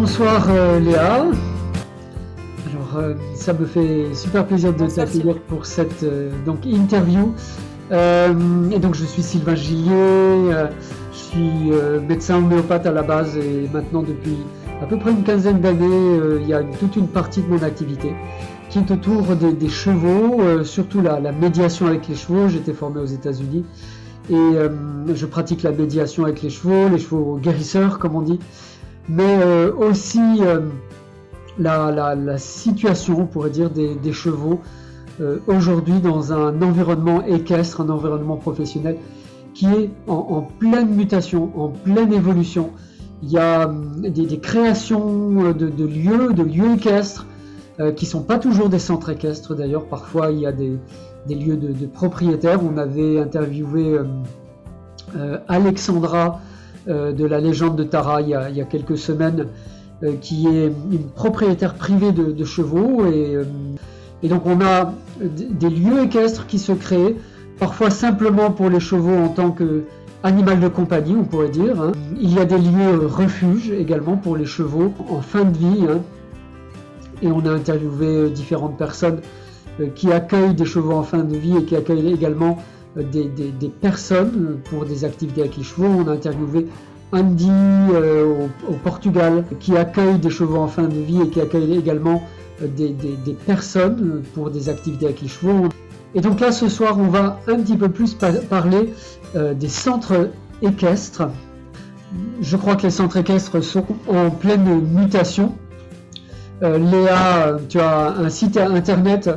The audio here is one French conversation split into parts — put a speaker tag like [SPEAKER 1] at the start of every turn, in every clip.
[SPEAKER 1] Bonsoir Léa. Ça me fait super plaisir de
[SPEAKER 2] Bonsoir Cyril.
[SPEAKER 1] t'accueillir pour cette interview. Et donc je suis Sylvain Gillier, je suis médecin homéopathe à la base et maintenant depuis à peu près une quinzaine d'années, il y a toute une partie de mon activité qui est autour des chevaux, surtout la médiation avec les chevaux. J'étais formé aux États-Unis et je pratique la médiation avec les chevaux guérisseurs comme on dit, mais aussi la situation, on pourrait dire, des chevaux aujourd'hui dans un environnement équestre, un environnement professionnel qui est en pleine mutation, en pleine évolution. Il y a des créations de lieux équestres qui ne sont pas toujours des centres équestres d'ailleurs. Parfois, il y a des lieux de propriétaires. On avait interviewé Alexandra de la légende de Tara il y a quelques semaines, qui est une propriétaire privée de chevaux. Et donc on a des lieux équestres qui se créent, parfois simplement pour les chevaux en tant qu'animal de compagnie, on pourrait dire. Hein. Il y a des lieux refuges également pour les chevaux en fin de vie. Hein. Et on a interviewé différentes personnes qui accueillent des chevaux en fin de vie et qui accueillent également des personnes pour des activités avec les chevaux. On a interviewé Andy au Portugal qui accueille des chevaux en fin de vie et qui accueille également des personnes pour des activités avec les chevaux. Et donc là ce soir on va un petit peu plus parler des centres équestres. Je crois que les centres équestres sont en pleine mutation. Léa, tu as un site internet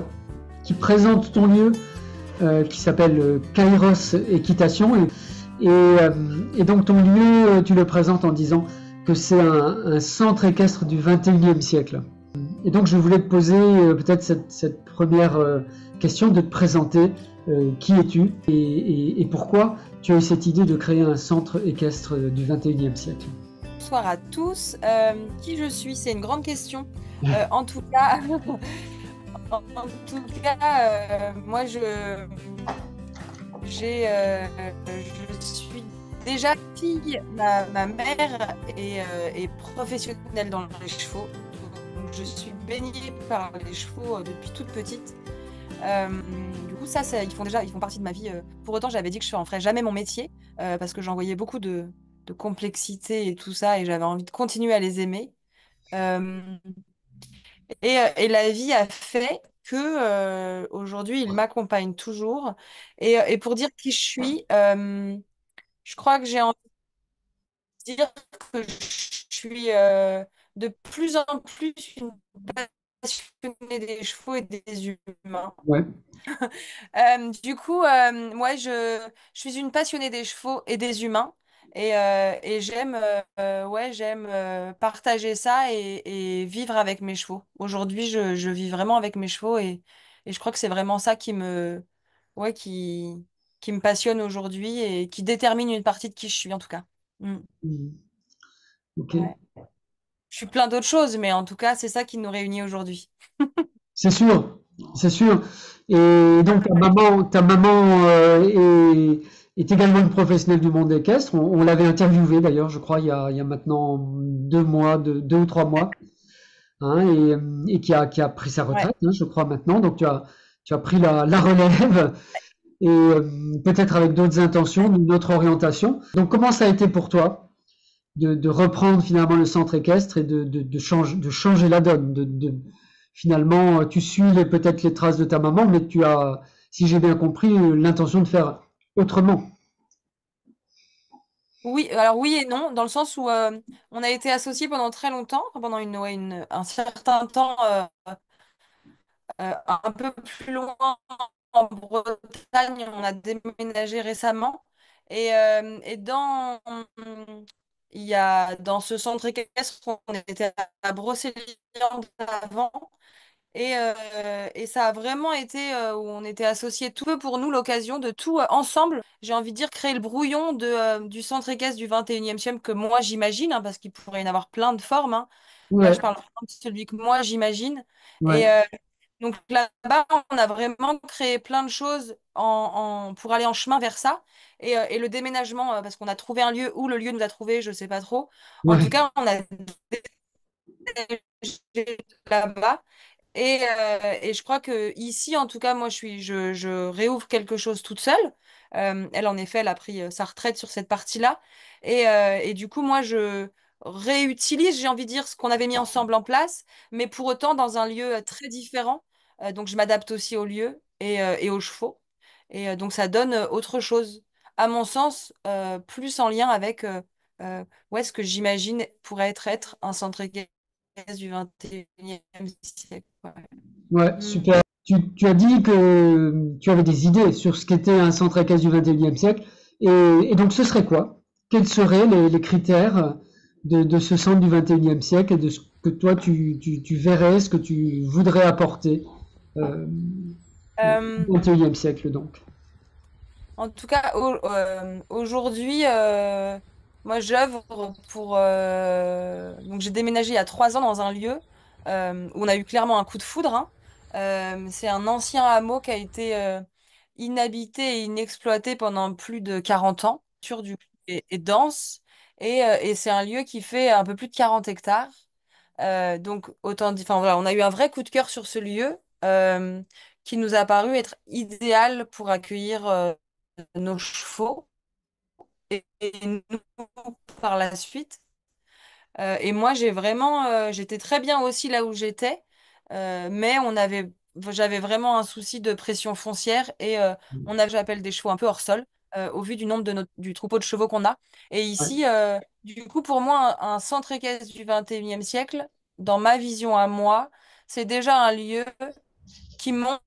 [SPEAKER 1] qui présente ton lieu qui s'appelle Kairos Équitation. Et donc ton lieu, tu le présentes en disant que c'est un centre équestre du 21e siècle. Et donc je voulais te poser peut-être cette première question, de te présenter qui es-tu et pourquoi tu as eu cette idée de créer un centre équestre du 21e siècle.
[SPEAKER 2] Bonsoir à tous. Qui je suis? C'est une grande question. En tout cas, moi je suis déjà fille. Ma mère est professionnelle dans les chevaux. Donc, je suis baignée par les chevaux depuis toute petite. Euh, du coup, ils font partie de ma vie. Pour autant, j'avais dit que je n'en ferais jamais mon métier parce que j'en voyais beaucoup de complexité et tout ça, et j'avais envie de continuer à les aimer. Euh, et la vie a fait que aujourd'hui, ils m'accompagnent toujours. Et pour dire qui je suis, je crois que j'ai envie de dire que je suis de plus en plus une passionnée des chevaux et des humains.
[SPEAKER 1] Ouais.
[SPEAKER 2] Moi, je suis une passionnée des chevaux et des humains. Et j'aime partager ça et vivre avec mes chevaux. Aujourd'hui, je vis vraiment avec mes chevaux et je crois que c'est vraiment ça ouais, qui me passionne aujourd'hui et qui détermine une partie de qui je suis, en tout cas. Mm.
[SPEAKER 1] Ok.
[SPEAKER 2] Ouais. Je suis plein d'autres choses, mais en tout cas, c'est ça qui nous réunit aujourd'hui.
[SPEAKER 1] C'est sûr, c'est sûr. Et donc ta maman est également une professionnelle du monde équestre. On l'avait interviewée d'ailleurs, je crois, il y a maintenant 2 mois, 2 ou 3 mois, hein, et qui a pris sa
[SPEAKER 2] Ouais.
[SPEAKER 1] retraite, hein, je crois maintenant. Donc tu as pris la relève et peut-être avec d'autres intentions, une autre orientation. Donc comment ça a été pour toi de reprendre finalement le centre équestre et de changer la donne, finalement, tu suis peut-être les traces de ta maman, mais tu as, si j'ai bien compris, l'intention de faire autrement.
[SPEAKER 2] Oui, alors oui et non, dans le sens où on a été associés pendant très longtemps, pendant un certain temps, un peu plus loin en Bretagne, on a déménagé récemment. Et il y a dans ce centre équestre, on était à Brocéliande avant. Et ça a vraiment été où on était associés tout peu pour nous l'occasion de tout ensemble, j'ai envie de dire, créer le brouillon du centre équestre du 21e siècle que moi j'imagine, hein, parce qu'il pourrait y en avoir plein de formes. Hein. Là,
[SPEAKER 1] Ouais,
[SPEAKER 2] je parle vraiment de celui que moi j'imagine.
[SPEAKER 1] ouais,
[SPEAKER 2] Et donc là-bas, on a vraiment créé plein de choses pour aller en chemin vers ça. Et le déménagement, parce qu'on a trouvé un lieu, où le lieu nous a trouvé, je sais pas trop. En tout
[SPEAKER 1] ouais,
[SPEAKER 2] cas, on a là-bas. Et je crois que ici, en tout cas, moi, je réouvre quelque chose toute seule. Elle, en effet, elle a pris sa retraite sur cette partie-là. Et du coup, moi, je réutilise, j'ai envie de dire, ce qu'on avait mis ensemble en place, mais pour autant dans un lieu très différent. Donc, je m'adapte aussi au lieu et aux chevaux. Donc, ça donne autre chose, à mon sens, plus en lien avec où est-ce que j'imagine pourrait être un centre équestre du 21e siècle. Ouais.
[SPEAKER 1] Ouais,
[SPEAKER 2] Mm.
[SPEAKER 1] super. Tu as dit que tu avais des idées sur ce qu'était un centre équestre du 21e siècle. Et donc, ce serait quoi? Quels seraient les critères de ce centre du 21e siècle et de ce que toi, tu verrais, ce que tu voudrais apporter
[SPEAKER 2] Euh,
[SPEAKER 1] au 21e siècle, donc?
[SPEAKER 2] En tout cas, aujourd'hui, moi, j'œuvre pour. Donc, j'ai déménagé il y a 3 ans dans un lieu où on a eu clairement un coup de foudre, hein. C'est un ancien hameau qui a été inhabité et inexploité pendant plus de 40 ans, sur du et dense. Et c'est un lieu qui fait un peu plus de 40 hectares. Donc, autant dire, enfin, voilà, on a eu un vrai coup de cœur sur ce lieu qui nous a paru être idéal pour accueillir nos chevaux et nous par la suite. Et moi, j'étais très bien aussi là où j'étais, mais j'avais vraiment un souci de pression foncière et j'appelle des chevaux un peu hors sol au vu du nombre du troupeau de chevaux qu'on a. Et
[SPEAKER 1] Ouais,
[SPEAKER 2] ici, du coup, pour moi, un centre équestre du 21e siècle, dans ma vision à moi, c'est déjà un lieu qui montre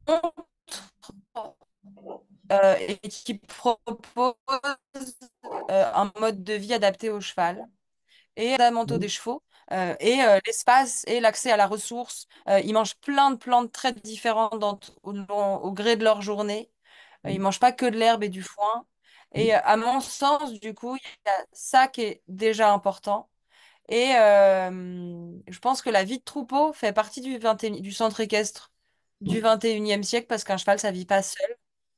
[SPEAKER 2] et qui propose un mode de vie adapté au cheval et fondamentaux des chevaux l'espace et l'accès à la ressource. Ils mangent plein de plantes très différentes au gré de leur journée. Ils mangent pas que de l'herbe et du foin. Et à mon sens, du coup, il y a ça qui est déjà important. Et je pense que la vie de troupeau fait partie du centre équestre du 21e siècle parce qu'un cheval, ça vit pas seul.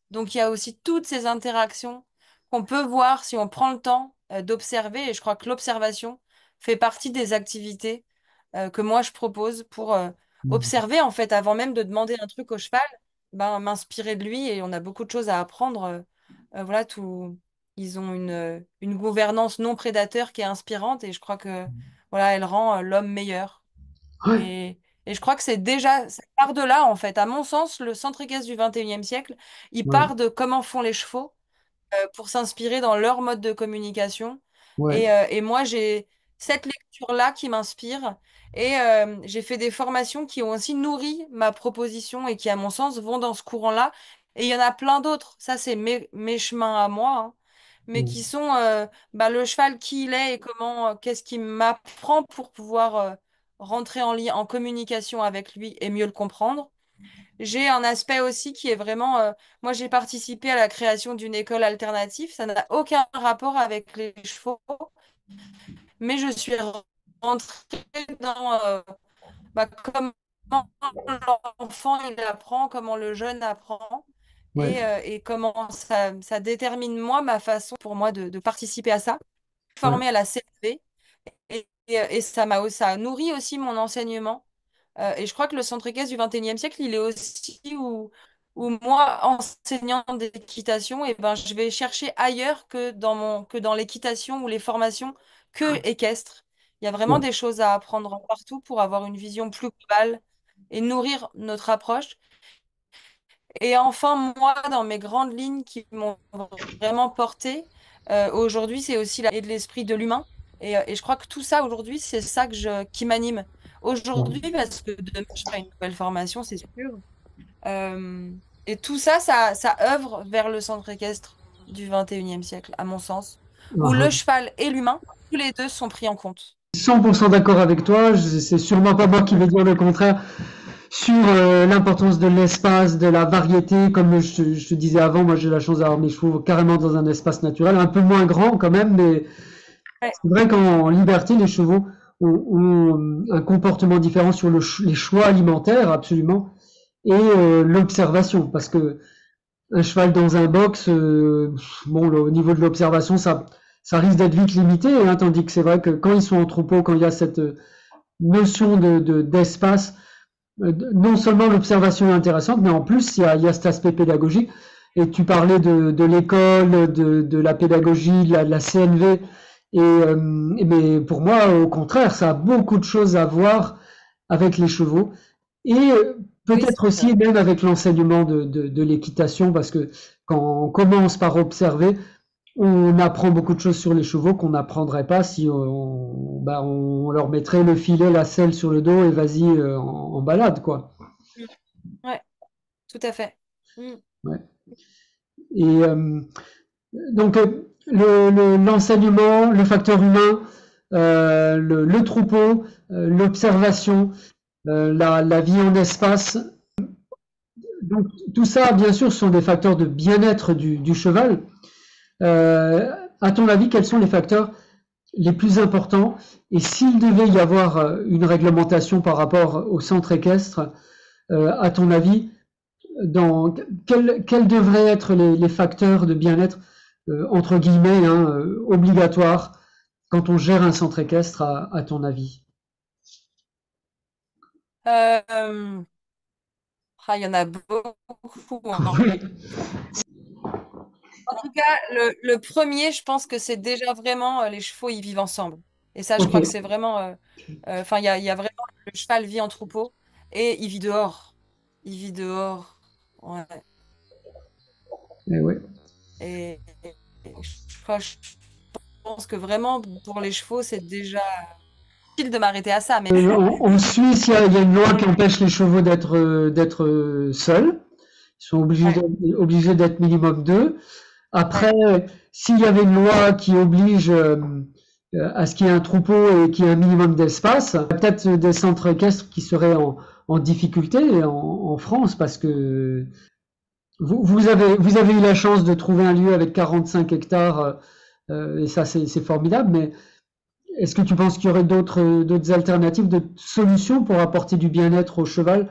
[SPEAKER 2] Donc, il y a aussi toutes ces interactions qu'on peut voir si on prend le temps d'observer. Et je crois que l'observation fait partie des activités que moi, je propose pour observer, en fait, avant même de demander un truc au cheval, ben, m'inspirer de lui. Et on a beaucoup de choses à apprendre. Voilà, ils ont une gouvernance non prédateur qui est inspirante. Et je crois que voilà, elle rend l'homme meilleur.
[SPEAKER 1] ouais,
[SPEAKER 2] Et je crois que ça part de là, en fait. À mon sens, le centre équestre du 21e siècle, il
[SPEAKER 1] ouais,
[SPEAKER 2] part de comment font les chevaux pour s'inspirer dans leur mode de communication.
[SPEAKER 1] ouais,
[SPEAKER 2] Et moi, j'ai cette lecture-là qui m'inspire. Et j'ai fait des formations qui ont aussi nourri ma proposition et qui, à mon sens, vont dans ce courant-là. Et il y en a plein d'autres. Ça, c'est mes chemins à moi, hein. Mais qui sont bah, le cheval qui il est et qu'est-ce qu'il m'apprend pour pouvoir rentrer en lien, en communication avec lui et mieux le comprendre. J'ai un aspect aussi qui est vraiment, moi j'ai participé à la création d'une école alternative, ça n'a aucun rapport avec les chevaux, mais je suis rentrée dans bah, comment l'enfant il apprend, comment le jeune apprend,
[SPEAKER 1] ouais,
[SPEAKER 2] et comment ça détermine moi ma façon pour moi de participer à ça,
[SPEAKER 1] ouais,
[SPEAKER 2] formée à la CFV, et ça a nourri aussi mon enseignement. Et je crois que le centre équestre du 21e siècle, il est aussi où moi, enseignant d'équitation, et ben, je vais chercher ailleurs que dans l'équitation ou les formations que équestres. Il y a vraiment
[SPEAKER 1] ouais,
[SPEAKER 2] des choses à apprendre partout pour avoir une vision plus globale et nourrir notre approche. Et enfin, moi, dans mes grandes lignes qui m'ont vraiment porté, aujourd'hui, c'est aussi et de l'esprit de l'humain. Et je crois que tout ça, aujourd'hui, c'est ça qui m'anime. Aujourd'hui,
[SPEAKER 1] ouais.
[SPEAKER 2] parce que demain, je ferai une nouvelle formation, c'est sûr. Euh, et tout ça, ça œuvre vers le centre équestre du 21e siècle, à mon sens, où le
[SPEAKER 1] Ah,
[SPEAKER 2] cheval et l'humain, tous les deux sont pris en compte.
[SPEAKER 1] 100% d'accord avec toi. C'est sûrement pas moi qui vais dire le contraire sur l'importance de l'espace, de la variété. Comme je te disais avant, moi j'ai la chance d'avoir mes chevaux carrément dans un espace naturel, un peu moins grand quand même, mais
[SPEAKER 2] Ouais.
[SPEAKER 1] c'est vrai qu'en liberté, les chevaux ont un comportement différent sur les choix alimentaires, absolument, et l'observation, parce que un cheval dans un box, bon, au niveau de l'observation, ça risque d'être vite limité, hein, tandis que c'est vrai que quand ils sont en troupeau, quand il y a notion d'espace. Non seulement l'observation est intéressante, mais en plus il y a cet aspect pédagogique. Et tu parlais de l'école, de la pédagogie, de la CNV. Mais pour moi, au contraire, ça a beaucoup de choses à voir avec les chevaux et
[SPEAKER 2] Oui,
[SPEAKER 1] peut-être
[SPEAKER 2] c'est ça.
[SPEAKER 1] aussi même avec l'enseignement de l'équitation, parce que quand on commence par observer, on apprend beaucoup de choses sur les chevaux qu'on n'apprendrait pas si on leur mettrait le filet, la selle sur le dos et vas-y en balade, quoi.
[SPEAKER 2] Mm. Ouais, tout à fait. Mm.
[SPEAKER 1] Ouais. Et donc l'enseignement, le facteur humain, le troupeau, l'observation, la vie en espace. Donc tout ça, bien sûr, sont des facteurs de bien-être du cheval. À ton avis, quels sont les facteurs les plus importants? Et s'il devait y avoir une réglementation par rapport au centre équestre, à ton avis, quels devraient être les facteurs de bien-être, entre guillemets, hein, obligatoires quand on gère un centre équestre, à ton avis?
[SPEAKER 2] Euh, il y en a beaucoup, hein.
[SPEAKER 1] Oui,
[SPEAKER 2] En tout cas, le premier, je pense que c'est déjà vraiment les chevaux, ils vivent ensemble. Et ça, je
[SPEAKER 1] ok.
[SPEAKER 2] crois que c'est vraiment. Enfin, il y a vraiment. Le cheval vit en troupeau et il vit dehors. Il vit dehors. Ouais.
[SPEAKER 1] Eh ouais.
[SPEAKER 2] Et je pense que vraiment, pour les chevaux, c'est déjà utile de m'arrêter à ça. Mais
[SPEAKER 1] En Suisse, il y a une loi qui empêche les chevaux d'être seuls. Ils sont
[SPEAKER 2] ouais,
[SPEAKER 1] obligés d'être minimum deux.
[SPEAKER 2] ouais.
[SPEAKER 1] Après, s'il y avait une loi qui oblige à ce qu'il y ait un troupeau et qu'il y ait un minimum d'espace, peut-être des centres équestres qui seraient en difficulté en France parce que vous avez eu la chance de trouver un lieu avec 45 hectares et ça c'est formidable, mais est-ce que tu penses qu'il y aurait d'autres alternatives, d'autres solutions pour apporter du bien-être au cheval,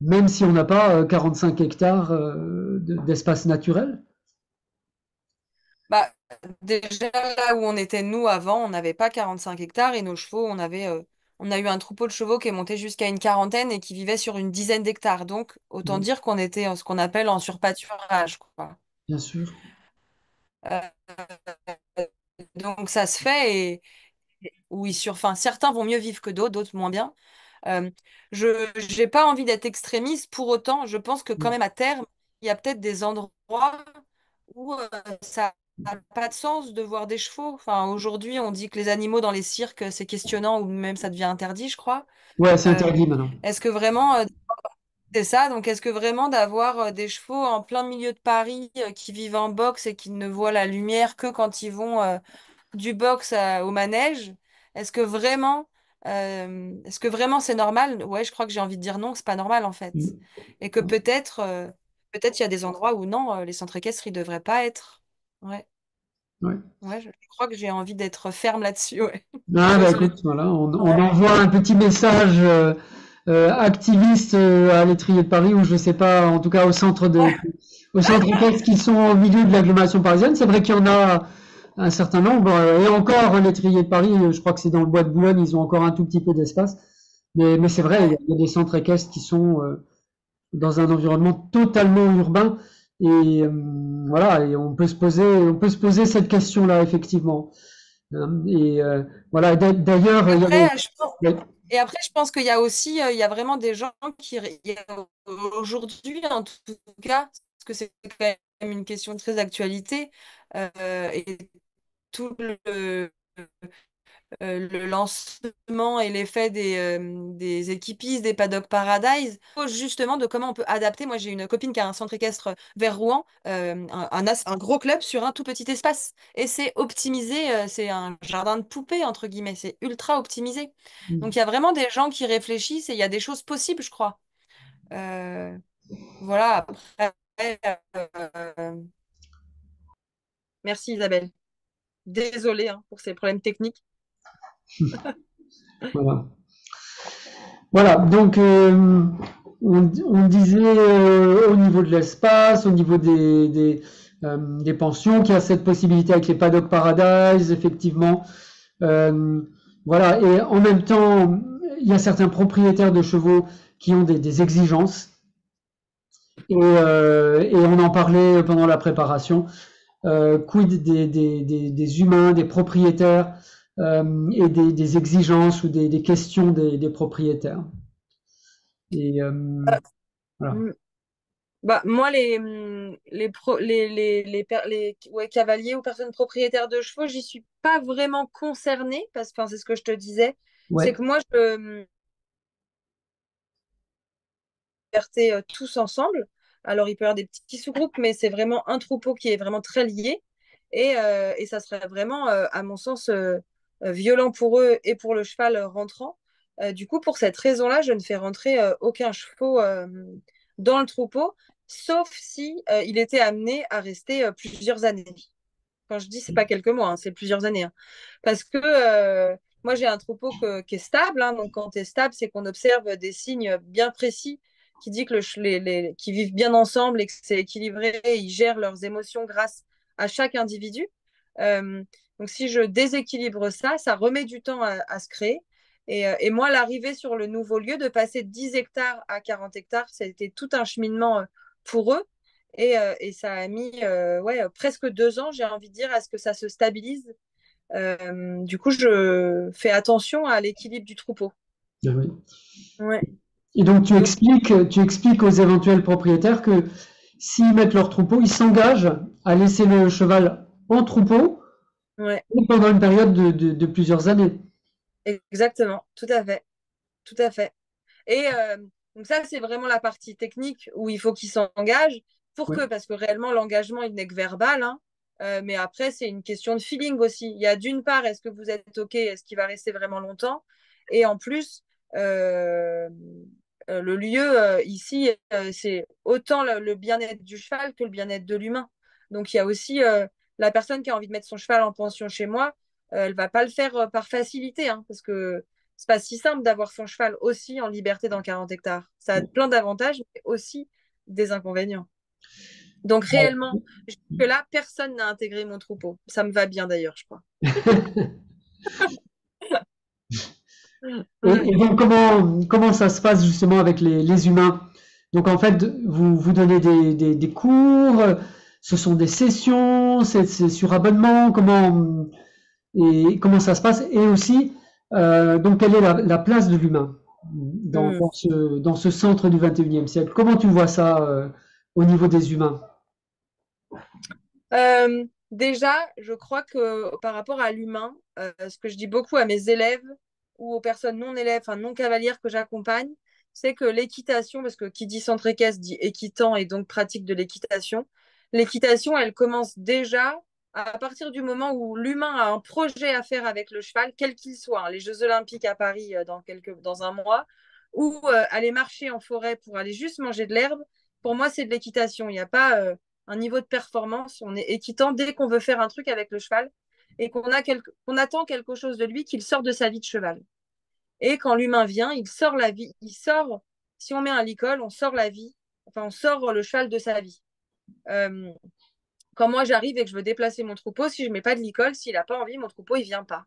[SPEAKER 1] même si on n'a pas 45 hectares d'espace naturel?
[SPEAKER 2] Bah, déjà, là où on était, nous, avant, on n'avait pas 45 hectares et nos chevaux, on a eu un troupeau de chevaux qui est monté jusqu'à une quarantaine et qui vivait sur une dizaine d'hectares. Donc, autant
[SPEAKER 1] Oui,
[SPEAKER 2] dire qu'on était ce qu'on appelle en surpâturage, quoi.
[SPEAKER 1] bien sûr.
[SPEAKER 2] Euh, donc, ça se fait oui, enfin, certains vont mieux vivre que d'autres, d'autres moins bien. Euh, je n'ai pas envie d'être extrémiste. Pour autant, je pense que quand même à terme, il y a peut-être des endroits où ça n'a pas de sens de voir des chevaux. Enfin, aujourd'hui, on dit que les animaux dans les cirques, c'est questionnant ou même ça devient interdit, je crois.
[SPEAKER 1] Ouais, c'est
[SPEAKER 2] Euh,
[SPEAKER 1] interdit maintenant.
[SPEAKER 2] est-ce que vraiment, c'est ça, donc est-ce que vraiment d'avoir des chevaux en plein milieu de Paris qui vivent en boxe et qui ne voient la lumière que quand ils vont du box au manège, est-ce que vraiment c'est normal? Ouais, je crois que j'ai envie de dire non, c'est pas normal en fait.
[SPEAKER 1] Mm.
[SPEAKER 2] Et que peut-être il y a des endroits où non, les centres équestres, ils devraient pas être. Ouais,
[SPEAKER 1] Ouais.
[SPEAKER 2] ouais, je crois que j'ai envie d'être ferme là-dessus, ouais.
[SPEAKER 1] Ah bah
[SPEAKER 2] J'ose le
[SPEAKER 1] écoute,
[SPEAKER 2] dire.
[SPEAKER 1] voilà, on
[SPEAKER 2] Ouais.
[SPEAKER 1] envoie un petit message activiste à l'étrier de Paris, ou je sais pas, en tout cas au centre équestre qui sont au milieu de l'agglomération parisienne. C'est vrai qu'il y en a un certain nombre, et encore l'étrier de Paris, je crois que c'est dans le bois de Boulogne, ils ont encore un tout petit peu d'espace. Mais c'est vrai,
[SPEAKER 2] Ouais.
[SPEAKER 1] il y a des centres équestres qui sont dans un environnement totalement urbain. Et voilà, et on peut se poser cette question-là, effectivement. Et voilà, d'ailleurs, il y avait.
[SPEAKER 2] Après, je pense,
[SPEAKER 1] Oui,
[SPEAKER 2] et après, je pense qu'il y a aussi, il y a vraiment des gens aujourd'hui, en tout cas, parce que c'est quand même une question très d'actualité, et tout le lancement et l'effet des équipistes, des paddock paradise, justement de comment on peut adapter. Moi, j'ai une copine qui a un centre équestre vers Rouen, un gros club sur un tout petit espace. Et c'est optimisé, c'est un jardin de poupée, entre guillemets, c'est ultra optimisé. Donc, il y a vraiment des gens qui réfléchissent et il y a des choses possibles, je crois. Euh, voilà, après, euh, merci Isabelle. Désolée hein, pour ces problèmes techniques.
[SPEAKER 1] voilà. Voilà, donc on disait au niveau de l'espace, au niveau des pensions, qu'il y a cette possibilité avec les paddock paradise, effectivement. Euh, voilà, et en même temps, il y a certains propriétaires de chevaux qui ont des exigences. Et on en parlait pendant la préparation. Quid des humains, des propriétaires et des exigences ou des questions des propriétaires. Et voilà.
[SPEAKER 2] Bah, moi, ouais, cavaliers ou personnes propriétaires de chevaux, j'y suis pas vraiment concernée parce que enfin, c'est ce que je te disais. C'est
[SPEAKER 1] Ouais.
[SPEAKER 2] que moi, liberté tous ensemble. Alors, il peut y avoir des petits sous-groupes, mais c'est vraiment un troupeau qui est vraiment très lié. Et ça serait vraiment, à mon sens, violent pour eux et pour le cheval rentrant. Du coup, pour cette raison-là, je ne fais rentrer aucun cheval dans le troupeau, sauf si il était amené à rester plusieurs années. Quand je dis, c'est pas quelques mois, hein, c'est plusieurs années, hein. Parce que moi, j'ai un troupeau qui est stable, hein. Donc, quand tu es stable, c'est qu'on observe des signes bien précis qui dit que qu'ils vivent bien ensemble et que c'est équilibré et ils gèrent leurs émotions grâce à chaque individu. Euh, donc, si je déséquilibre ça, ça remet du temps à se créer. Et moi, l'arrivée sur le nouveau lieu, de passer de 10 hectares à 40 hectares, c'était tout un cheminement pour eux. Et ça a mis ouais, presque 2 ans, j'ai envie de dire, à ce que ça se stabilise. Du coup, je fais attention à l'équilibre du troupeau.
[SPEAKER 1] Ah oui.
[SPEAKER 2] Ouais.
[SPEAKER 1] Et donc
[SPEAKER 2] Donc,
[SPEAKER 1] tu expliques aux éventuels propriétaires que s'ils mettent leur troupeau, ils s'engagent à laisser le cheval en troupeau
[SPEAKER 2] ouais,
[SPEAKER 1] pendant une période de plusieurs années.
[SPEAKER 2] exactement, tout à fait, tout à fait. Et donc ça, c'est vraiment la partie technique où il faut qu'ils s'engagent
[SPEAKER 1] Oui,
[SPEAKER 2] parce que réellement, l'engagement, il n'est que verbal, hein. Mais après, c'est une question de feeling aussi. Il y a d'une part, est-ce que vous êtes OK? Est-ce qu'il va rester vraiment longtemps? Et en plus, le lieu ici, c'est autant le bien-être du cheval que le bien-être de l'humain. Donc, il y a aussi la personne qui a envie de mettre son cheval en pension chez moi, elle va pas le faire par facilité, hein, parce que c'est pas si simple d'avoir son cheval aussi en liberté dans 40 hectares. Ça a plein d'avantages, mais aussi des inconvénients. Donc réellement, jusque-là, personne n'a intégré mon troupeau. Ça me va bien d'ailleurs, je crois. Ouais.
[SPEAKER 1] et donc, comment ça se passe justement avec les humains? Donc, en fait, vous donnez des cours, ce sont des sessions, c'est sur abonnement, comment ça se passe? Et aussi, donc, quelle est la place de l'humain
[SPEAKER 2] Hmm.
[SPEAKER 1] dans ce centre du 21e siècle? Comment tu vois ça au niveau des humains?
[SPEAKER 2] Déjà, je crois que par rapport à l'humain, ce que je dis beaucoup à mes élèves ou aux personnes non élèves, enfin non cavalières que j'accompagne, c'est que l'équitation, parce que qui dit centre équestre dit équitant et donc pratique de l'équitation, l'équitation, elle commence déjà à partir du moment où l'humain a un projet à faire avec le cheval, quel qu'il soit, hein, les Jeux Olympiques à Paris dans un mois, ou aller marcher en forêt pour aller juste manger de l'herbe. Pour moi, c'est de l'équitation. Il n'y a pas un niveau de performance. On est équitant dès qu'on veut faire un truc avec le cheval et qu'on attend quelque chose de lui, qu'il sort de sa vie de cheval. Et quand l'humain vient, il sort la vie, il sort, si on met un licol, on sort la vie, enfin on sort le cheval de sa vie. Euh, Quand moi j'arrive et que je veux déplacer mon troupeau, si je mets pas de licol, s'il n'a pas envie, mon troupeau il vient pas.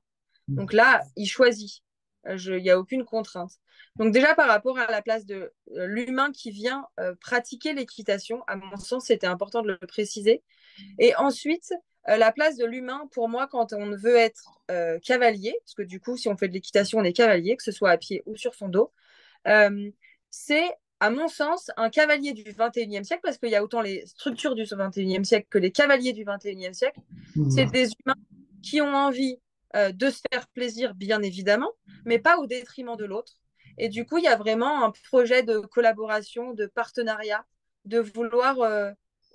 [SPEAKER 2] Donc là, il choisit. Il n'y a aucune contrainte. Donc déjà par rapport à la place de l'humain qui vient pratiquer l'équitation, à mon sens, c'était important de le préciser. Et ensuite, la place de l'humain, pour moi, quand on veut être cavalier, parce que du coup, si on fait de l'équitation, on est cavalier, que ce soit à pied ou sur son dos, euh, c'est, à mon sens, un cavalier du 21e siècle, parce qu'il y a autant les structures du 21e siècle que les cavaliers du 21e siècle. C'est des humains qui ont envie de se faire plaisir, bien évidemment, mais pas au détriment de l'autre. Et du coup, il y a vraiment un projet de collaboration, de partenariat, de vouloir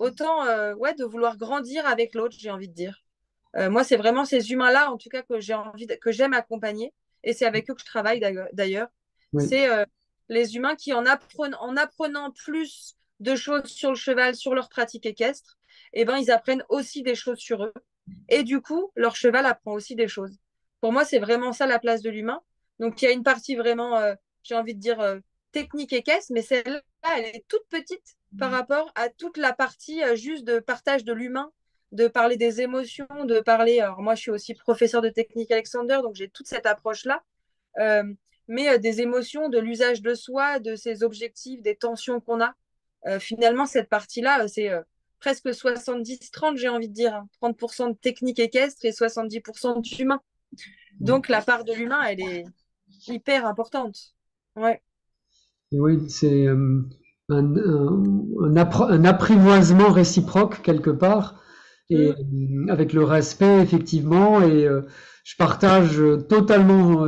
[SPEAKER 2] ouais, de vouloir grandir avec l'autre, j'ai envie de dire. Moi, c'est vraiment ces humains-là, en tout cas, que j'aime accompagner, et c'est avec eux que je travaille d'ailleurs.
[SPEAKER 1] Oui.
[SPEAKER 2] C'est les humains qui, en apprenant plus de choses sur le cheval, sur leur pratique équestre, eh ben, ils apprennent aussi des choses sur eux. Et du coup, leur cheval apprend aussi des choses. Pour moi, c'est vraiment ça la place de l'humain. Donc, il y a une partie vraiment, j'ai envie de dire, technique équestre, mais celle-là, elle est toute petite par rapport à toute la partie juste de partage de l'humain, de parler des émotions, de parler. Alors, moi, je suis aussi professeur de technique Alexander, donc j'ai toute cette approche-là. Euh, mais des émotions, de l'usage de soi, de ses objectifs, des tensions qu'on a. Finalement, cette partie-là, c'est presque 70-30, j'ai envie de dire, hein. 30% de technique équestre et 70% d'humain. Donc, la part de l'humain, elle est hyper importante. Ouais.
[SPEAKER 1] Et oui, c'est un apprivoisement réciproque quelque part, et avec le respect effectivement. Et je partage totalement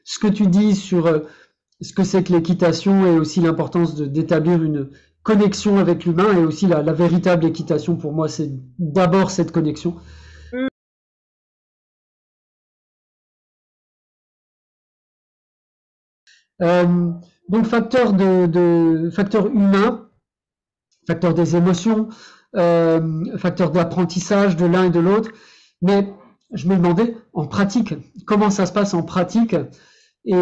[SPEAKER 1] ce que tu dis sur ce que c'est que l'équitation, et aussi l'importance d'établir une connexion avec l'humain, et aussi la véritable équitation pour moi, c'est d'abord cette connexion.
[SPEAKER 2] Mm.
[SPEAKER 1] Donc facteur humain, facteur des émotions, facteur d'apprentissage de l'un et de l'autre. Mais je me demandais, en pratique, comment ça se passe en pratique, et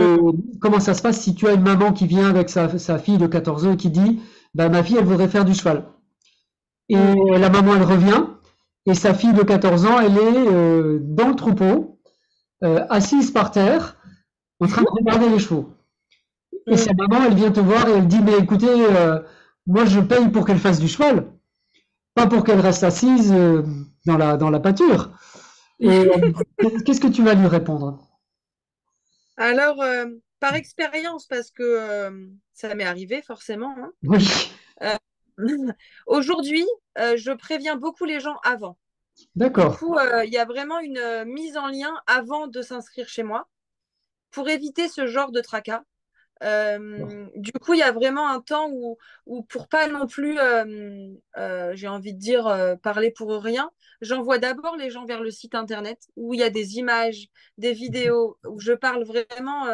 [SPEAKER 1] comment ça se passe si tu as une maman qui vient avec sa fille de 14 ans et qui dit, bah, ma fille, elle voudrait faire du cheval. Et la maman, elle revient, et sa fille de 14 ans, elle est dans le troupeau, assise par terre, en train de regarder les chevaux. Et sa maman, elle vient te voir et elle dit, mais écoutez, moi je paye pour qu'elle fasse du cheval, pas pour qu'elle reste assise dans la pâture. Et qu'est-ce que tu vas lui répondre?
[SPEAKER 2] Alors, par expérience, parce que ça m'est arrivé forcément, hein.
[SPEAKER 1] Oui,
[SPEAKER 2] Aujourd'hui, je préviens beaucoup les gens avant. Du
[SPEAKER 1] d'accord.
[SPEAKER 2] coup, il y a vraiment une mise en lien avant de s'inscrire chez moi pour éviter ce genre de tracas. Du coup, il y a vraiment un temps où pour pas non plus, j'ai envie de dire, parler pour rien, j'envoie d'abord les gens vers le site internet où il y a des images, des vidéos, où je parle vraiment,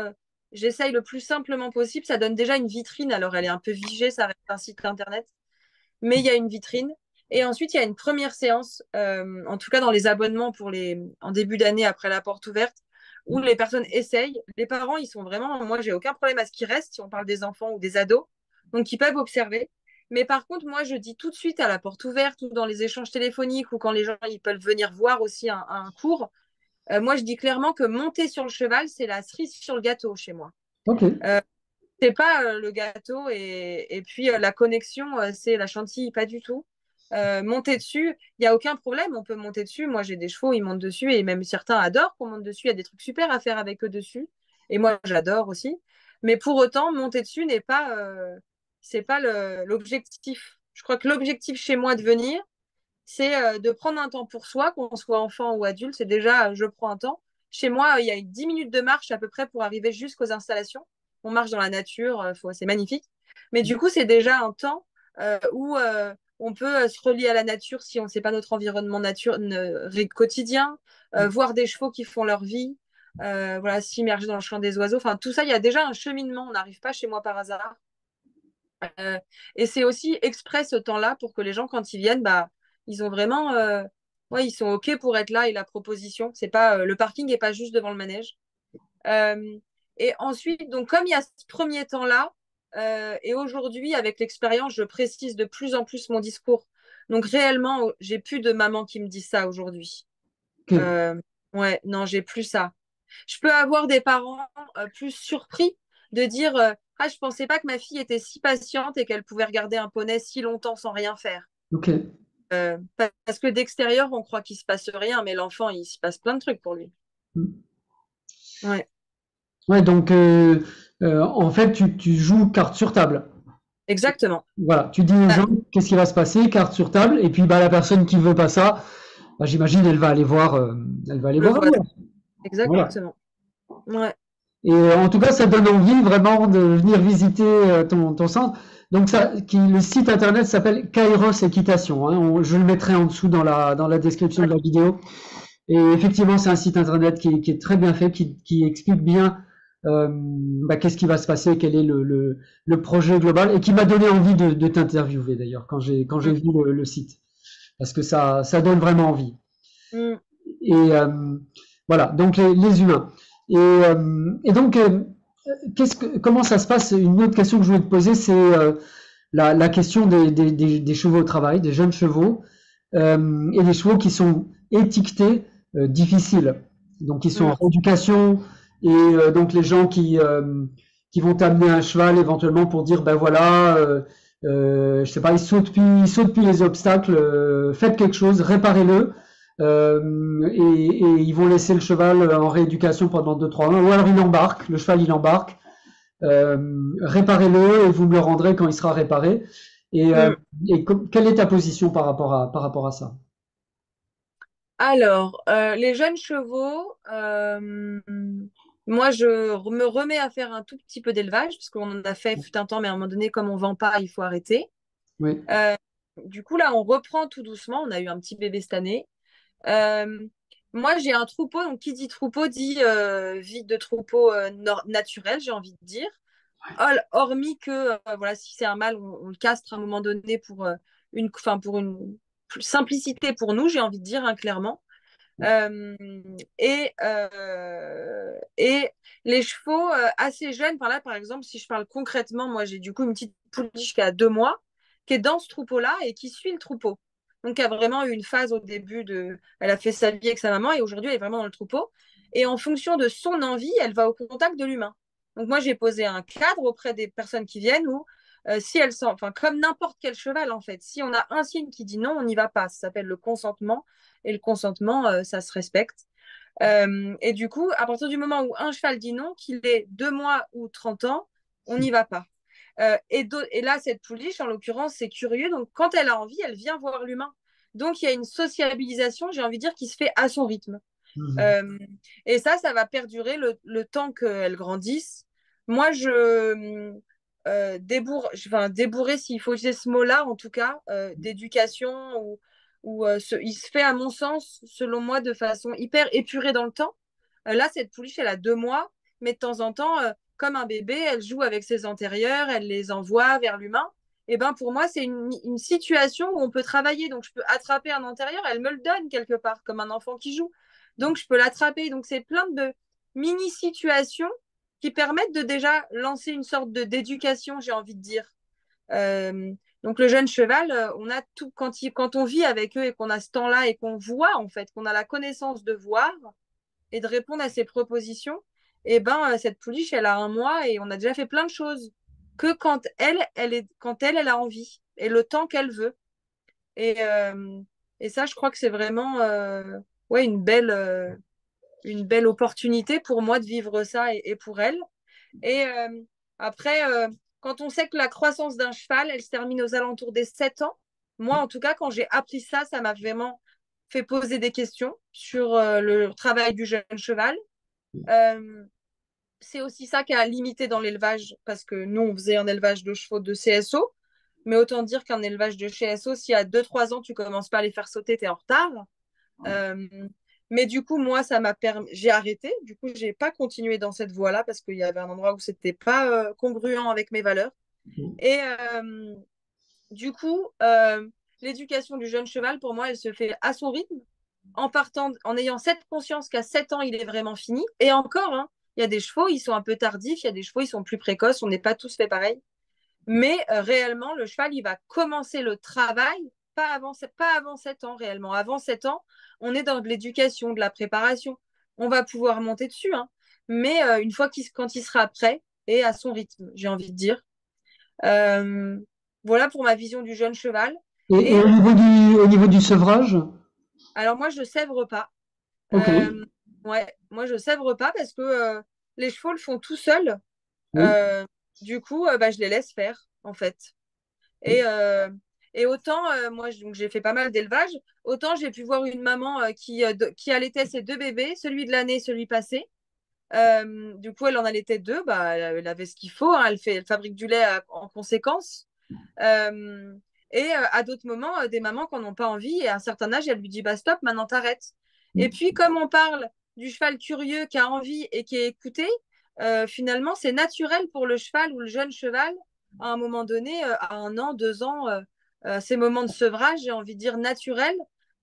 [SPEAKER 2] j'essaye le plus simplement possible. Ça donne déjà une vitrine, alors elle est un peu figée, ça reste un site internet, mais il y a une vitrine. Et ensuite, il y a une première séance, en tout cas dans les abonnements en début d'année après la porte ouverte, où les personnes essayent. Les parents, ils sont vraiment, moi, j'ai aucun problème à ce qu'ils restent si on parle des enfants ou des ados, donc ils peuvent observer. Mais par contre, moi, je dis tout de suite à la porte ouverte ou dans les échanges téléphoniques ou quand les gens ils peuvent venir voir aussi un cours, moi, je dis clairement que monter sur le cheval, c'est la cerise sur le gâteau chez moi.
[SPEAKER 1] Ok.
[SPEAKER 2] C'est pas le gâteau et puis la connexion, c'est la chantilly, pas du tout. Monter dessus, il n'y a aucun problème, on peut monter dessus. Moi, j'ai des chevaux, ils montent dessus et même certains adorent qu'on monte dessus. Il y a des trucs super à faire avec eux dessus. Et moi, j'adore aussi. Mais pour autant, monter dessus c'est pas l'objectif. Je crois que l'objectif chez moi de venir, c'est de prendre un temps pour soi, qu'on soit enfant ou adulte. C'est déjà, je prends un temps. Chez moi, il y a 10 minutes de marche à peu près pour arriver jusqu'aux installations. On marche dans la nature, c'est magnifique. Mais du coup, c'est déjà un temps où on peut se relier à la nature si on ne sait pas notre environnement quotidien, voir des chevaux qui font leur vie, voilà, s'immerger dans le chant des oiseaux. Enfin, tout ça, il y a déjà un cheminement. On n'arrive pas chez moi par hasard. Et c'est aussi exprès ce temps-là pour que les gens, quand ils viennent, bah, ils ont vraiment, ouais, ils sont OK pour être là et la proposition. C'est pas, le parking n'est pas juste devant le manège. Euh, et ensuite, donc comme il y a ce premier temps-là, et aujourd'hui, avec l'expérience, je précise de plus en plus mon discours. Donc réellement, j'ai plus de mamans qui me disent ça aujourd'hui.
[SPEAKER 1] Ok.
[SPEAKER 2] Ouais, non, j'ai plus ça. Je peux avoir des parents plus surpris de dire ah, je pensais pas que ma fille était si patiente et qu'elle pouvait regarder un poney si longtemps sans rien faire.
[SPEAKER 1] Ok.
[SPEAKER 2] Parce que d'extérieur, on croit qu'il se passe rien, mais l'enfant, il se passe plein de trucs pour lui. Ouais,
[SPEAKER 1] Ouais, donc en fait, tu joues carte sur table.
[SPEAKER 2] exactement.
[SPEAKER 1] Voilà, tu dis aux
[SPEAKER 2] Ah,
[SPEAKER 1] gens qu'est-ce qui va se passer, carte sur table, et puis bah, la personne qui veut pas ça, bah, j'imagine elle va aller
[SPEAKER 2] le
[SPEAKER 1] voir
[SPEAKER 2] voisin,
[SPEAKER 1] ailleurs. Voilà.
[SPEAKER 2] exactement. Ouais.
[SPEAKER 1] Et en tout cas, ça donne envie vraiment de venir visiter ton centre. Donc le site internet s'appelle Kairos Équitation, hein. Je le mettrai en dessous dans la description de la vidéo. Et effectivement, c'est un site internet qui est très bien fait, qui explique bien bah, qu'est-ce qui va se passer, quel est le projet global, et qui m'a donné envie de t'interviewer d'ailleurs quand j'ai vu le site, parce que ça donne vraiment envie.
[SPEAKER 2] Mm.
[SPEAKER 1] Et voilà, donc les humains. Et donc, comment ça se passe? Une autre question que je voulais te poser, c'est la question des chevaux au travail, des jeunes chevaux, et des chevaux qui sont étiquetés difficiles. Donc, ils sont en rééducation, Et donc les gens qui vont amener un cheval éventuellement pour dire ben voilà, je sais pas, il saute puis les obstacles, faites quelque chose, réparez-le. Et ils vont laisser le cheval en rééducation pendant 2-3 mois, ou alors il embarque, le cheval il embarque, réparez-le et vous me le rendrez quand il sera réparé. Et,
[SPEAKER 2] Mm.
[SPEAKER 1] quelle est ta position par rapport à ça?
[SPEAKER 2] Alors, les jeunes chevaux, moi, me remets à faire un tout petit peu d'élevage, parce qu'on en a fait fut un temps, mais à un moment donné, comme on vend pas, il faut arrêter.
[SPEAKER 1] Oui,
[SPEAKER 2] Euh, du coup, là, on reprend tout doucement. On a eu un petit bébé cette année. Euh, Moi, j'ai un troupeau. Donc, qui dit troupeau dit vie de troupeau naturel, j'ai envie de dire. Hormis que, voilà, si c'est un mâle, on le castre à un moment donné pour une simplicité pour nous, j'ai envie de dire, hein, clairement. Euh, et les chevaux assez jeunes, par là, par exemple, si je parle concrètement, moi j'ai du coup une petite pouliche qui a 2 mois, qui est dans ce troupeau-là et qui suit le troupeau. Donc, elle a vraiment eu une phase au début de. Elle a fait sa vie avec sa maman et aujourd'hui, elle est vraiment dans le troupeau. Et en fonction de son envie, elle va au contact de l'humain. Donc, moi, j'ai posé un cadre auprès des personnes qui viennent où, si elles sont. Enfin, comme n'importe quel cheval, en fait, si on a un signe qui dit non, on n'y va pas. Ça s'appelle le consentement. Et le consentement, ça se respecte. Et du coup, à partir du moment où un cheval dit non, qu'il ait 2 mois ou 30 ans, on n'y va pas. Et là, cette pouliche, en l'occurrence, c'est curieux. Donc, quand elle a envie, elle vient voir l'humain. Donc, il y a une sociabilisation, j'ai envie de dire, qui se fait à son rythme.
[SPEAKER 1] mhm,
[SPEAKER 2] Euh, et ça va perdurer le temps qu'elle grandisse. Moi, débourrer, s'il faut utiliser ce mot-là, en tout cas, d'éducation, il se fait, à mon sens, selon moi, de façon hyper épurée dans le temps. Là, cette pouliche, elle a 2 mois, mais de temps en temps, comme un bébé, elle joue avec ses antérieurs, elle les envoie vers l'humain. Et ben pour moi, c'est une situation où on peut travailler. Donc, je peux attraper un antérieur, elle me le donne quelque part, comme un enfant qui joue. Donc, je peux l'attraper. Donc, c'est plein de mini-situations qui permettent de déjà lancer une sorte d'éducation, j'ai envie de dire. Euh, donc, le jeune cheval, on a tout, quand on vit avec eux et qu'on a ce temps-là et qu'on voit, en fait, qu'on a la connaissance de voir et de répondre à ses propositions, et ben, cette pouliche, elle a 1 mois et on a déjà fait plein de choses que quand elle a envie et le temps qu'elle veut. Et, euh, et ça, je crois que c'est vraiment ouais, une belle opportunité pour moi de vivre ça et pour elle. Et après, quand on sait que la croissance d'un cheval, elle se termine aux alentours des 7 ans, moi, en tout cas, quand j'ai appris ça, ça m'a vraiment fait poser des questions sur le travail du jeune cheval. Euh, c'est aussi ça qui a limité dans l'élevage, parce que nous, on faisait un élevage de chevaux de CSO, mais autant dire qu'un élevage de CSO, si à 2-3 ans, tu commences pas à les faire sauter, tu es en retard. Euh, mais du coup, moi, ça m'a permis. J'ai arrêté. Du coup, j'ai pas continué dans cette voie-là parce qu'il y avait un endroit où c'était pas congruent avec mes valeurs. Et du coup, l'éducation du jeune cheval, pour moi, elle se fait à son rythme, en partant, en ayant cette conscience qu'à 7 ans, il est vraiment fini. Et encore, hein, il y a des chevaux, ils sont un peu tardifs. Il y a des chevaux, ils sont plus précoces. On n'est pas tous fait pareil. Mais réellement, le cheval, il va commencer le travail pas avant 7 ans réellement. Avant 7 ans, on est dans de l'éducation, de la préparation. On va pouvoir monter dessus, hein. Mais une fois quand il sera prêt et à son rythme, j'ai envie de dire. Euh, voilà pour ma vision du jeune cheval.
[SPEAKER 1] et
[SPEAKER 2] Et
[SPEAKER 1] au niveau du sevrage?
[SPEAKER 2] alors moi, je ne sèvre pas.
[SPEAKER 1] Ok.
[SPEAKER 2] Ouais, moi, je sèvre pas parce que les chevaux le font tout seuls.
[SPEAKER 1] Oui.
[SPEAKER 2] Euh, du coup, bah, je les laisse faire, en fait. Et, autant, moi, donc, j'ai fait pas mal d'élevage, autant j'ai pu voir une maman qui allaitait ses 2 bébés, celui de l'année, celui passé. Du coup, elle en allaitait 2, bah, elle avait ce qu'il faut, hein, elle fabrique du lait en conséquence. Euh, et à d'autres moments, des mamans qui n'en ont pas envie, et à un certain âge, elle lui dit, bah stop, maintenant t'arrêtes. Et puis, comme on parle du cheval curieux qui a envie et qui est écouté, finalement, c'est naturel pour le cheval ou le jeune cheval, à un moment donné, à 1 an, 2 ans, ces moments de sevrage, j'ai envie de dire naturel,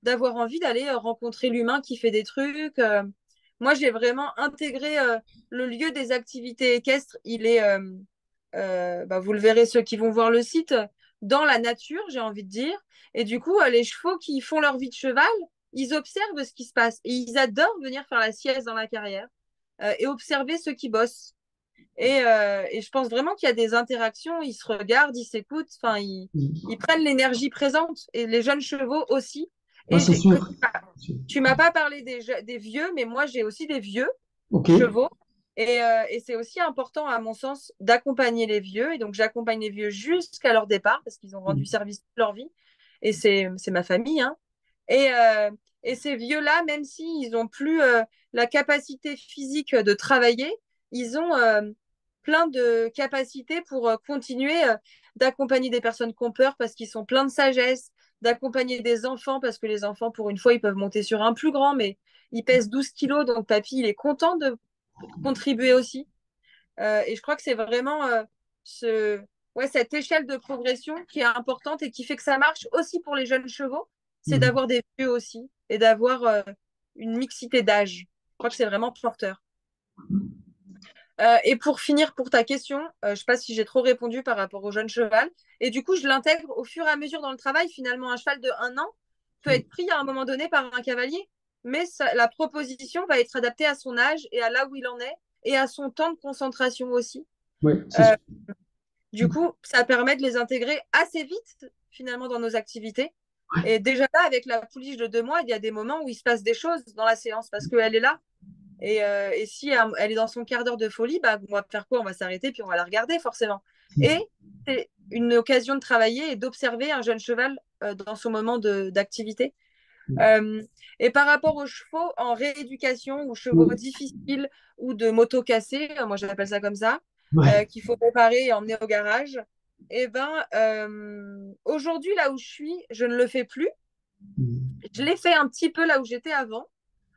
[SPEAKER 2] d'avoir envie d'aller rencontrer l'humain qui fait des trucs. Moi, j'ai vraiment intégré le lieu des activités équestres. Il est, bah, vous le verrez, ceux qui vont voir le site, dans la nature, j'ai envie de dire. Et du coup, les chevaux qui font leur vie de cheval, ils observent ce qui se passe et ils adorent venir faire la sieste dans la carrière. et observer ceux qui bossent. Et je pense vraiment qu'il y a des interactions, ils se regardent, ils s'écoutent, enfin, ils prennent l'énergie présente, et les jeunes chevaux aussi.
[SPEAKER 1] Ouais,
[SPEAKER 2] Et
[SPEAKER 1] c'est sûr.
[SPEAKER 2] tu m'as pas parlé des vieux, mais moi j'ai aussi des vieux
[SPEAKER 1] Ok.
[SPEAKER 2] chevaux. Et c'est aussi important, à mon sens, d'accompagner les vieux. Et donc, j'accompagne les vieux jusqu'à leur départ parce qu'ils ont rendu service toute leur vie. Et c'est ma famille. Hein. Et, euh, et ces vieux-là, même s'ils n'ont plus la capacité physique de travailler, ils ont plein de capacités pour continuer d'accompagner des personnes qui ont peur parce qu'ils sont pleins de sagesse, d'accompagner des enfants parce que les enfants, pour une fois, ils peuvent monter sur un plus grand, mais ils pèsent 12 kilos, donc papy, il est content de contribuer aussi. Et je crois que c'est vraiment ce, ouais, cette échelle de progression qui est importante et qui fait que ça marche aussi pour les jeunes chevaux, c'est
[SPEAKER 1] Mhm.
[SPEAKER 2] d'avoir des vieux aussi et d'avoir une mixité d'âge. Je crois que c'est vraiment porteur. Et pour finir, pour ta question, je ne sais pas si j'ai trop répondu par rapport au jeune cheval. Et du coup, je l'intègre au fur et à mesure dans le travail. Finalement, un cheval de 1 an peut être pris à un moment donné par un cavalier, mais la proposition va être adaptée à son âge et à là où il en est et à son temps de concentration aussi.
[SPEAKER 1] Oui, c'est
[SPEAKER 2] Euh,
[SPEAKER 1] sûr.
[SPEAKER 2] du coup, ça permet de les intégrer assez vite, finalement, dans nos activités. Et déjà là, avec la pouliche de 2 mois, il y a des moments où il se passe des choses dans la séance parce qu'elle est là. Et si elle est dans son quart d'heure de folie, bah, on va faire quoi? On va s'arrêter puis on va la regarder forcément. Et c'est une occasion de travailler et d'observer un jeune cheval dans son moment d'activité. Euh, et par rapport aux chevaux en rééducation ou chevaux
[SPEAKER 1] Oui.
[SPEAKER 2] difficiles ou de motos cassées, moi j'appelle ça comme ça,
[SPEAKER 1] Ouais.
[SPEAKER 2] qu'il faut préparer et emmener au garage, et ben aujourd'hui là où je suis, je ne le fais plus. Je l'ai fait un petit peu là où j'étais avant